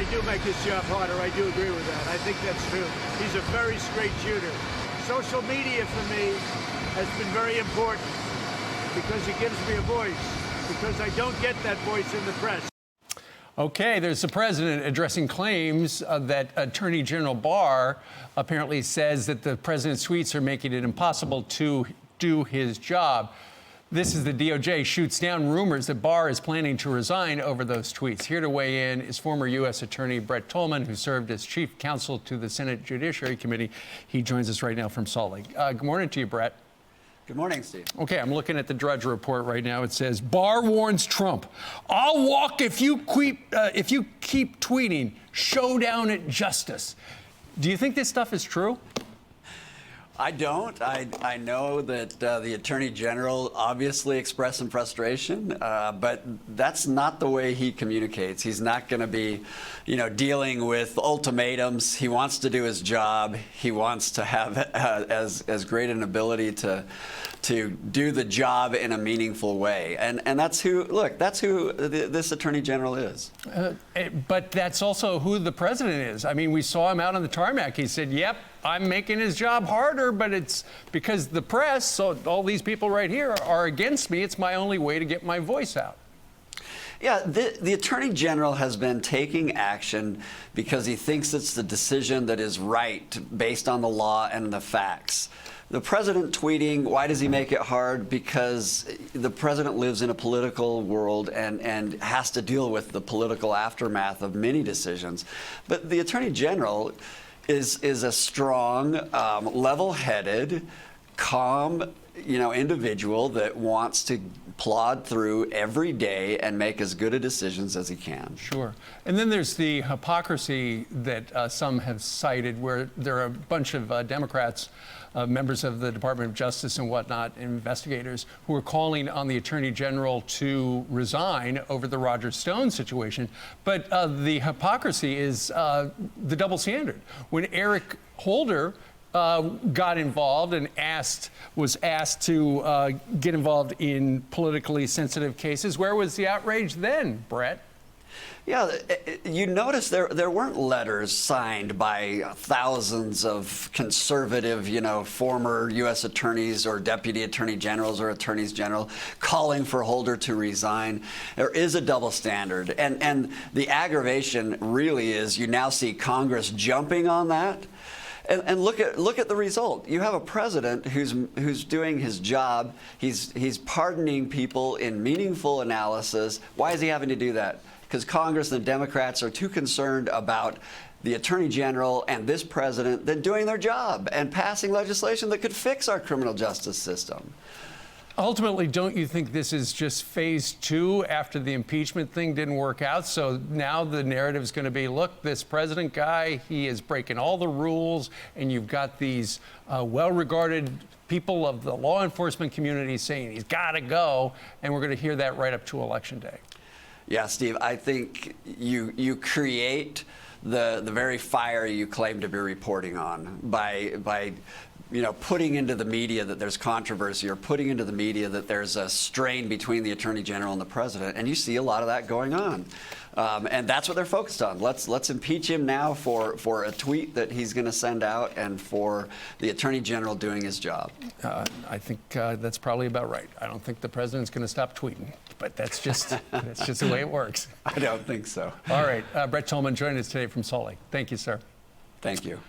I do make his job harder. I do agree with that. I think that's true. He's a very straight shooter. Social media for me has been very important because it gives me a voice, because I don't get that voice in the press. Okay, there's the president addressing claims that Attorney General Barr apparently says that the president's tweets are making it impossible to do his job. This is the DOJ shoots down rumors that Barr is planning to resign over those tweets. Here to weigh in is former U.S. Attorney Brett Tolman, who served as chief counsel to the Senate Judiciary Committee. He joins us right now from Salt Lake. Good morning to you, Brett. Good morning, Steve. Okay, I'm looking at the Drudge Report right now. It says, Barr warns Trump, I'll walk if you keep tweeting, showdown at justice. Do you think this stuff is true? I don't. I know that the Attorney General obviously expressed some frustration, but that's not the way he communicates. He's not going to be, dealing with ultimatums. He wants to do his job. He wants to have as great an ability to do the job in a meaningful way. And that's who, this Attorney General is. But that's also who the president is. I mean, we saw him out on the tarmac. He said, yep, I'm making his job harder, but it's because the press, so all these people right here are against me. It's my only way to get my voice out. Yeah, the Attorney General has been taking action because he thinks it's the decision that is right based on the law and the facts. The president tweeting, why does he make it hard? Because the president lives in a political world and has to deal with the political aftermath of many decisions. But the Attorney General is a strong, level-headed, calm, individual that wants to plod through every day and make as good a decisions as he can. Sure. And then there's the hypocrisy that some have cited, where there are a bunch of Democrats, members of the Department of Justice and whatnot, investigators, who are calling on the Attorney General to resign over the Roger Stone situation. But the hypocrisy is the double standard. When Eric Holder got involved and was asked to get involved in politically sensitive cases, where was the outrage then, Brett? Yeah, you notice there weren't letters signed by thousands of conservative, former U.S. attorneys or deputy attorney generals or attorneys general calling for Holder to resign. There is a double standard, and the aggravation really is you now see Congress jumping on that. And look at the result. You have a president who's doing his job. He's pardoning people in meaningful analysis. Why is he having to do that? Because Congress and the Democrats are too concerned about the Attorney General and this president than doing their job and passing legislation that could fix our criminal justice system. Ultimately, don't you think this is just phase two after the impeachment thing didn't work out? So now the narrative is going to be, look, this president guy, he is breaking all the rules, and you've got these well-regarded people of the law enforcement community saying he's got to go, and we're going to hear that right up to Election Day. Yeah, Steve, I think you create the very fire you claim to be reporting on by putting into the media that there's controversy, or putting into the media that there's a strain between the Attorney General and the president, and you see a lot of that going on. And that's what they're focused on. Let's impeach him now for a tweet that he's going to send out, and for the Attorney General doing his job. I think that's probably about right. I don't think the president's going to stop tweeting, but that's just the way it works. I don't think so. All right, Brett Tolman joined us today from Salt Lake. Thank you, sir. Thank you.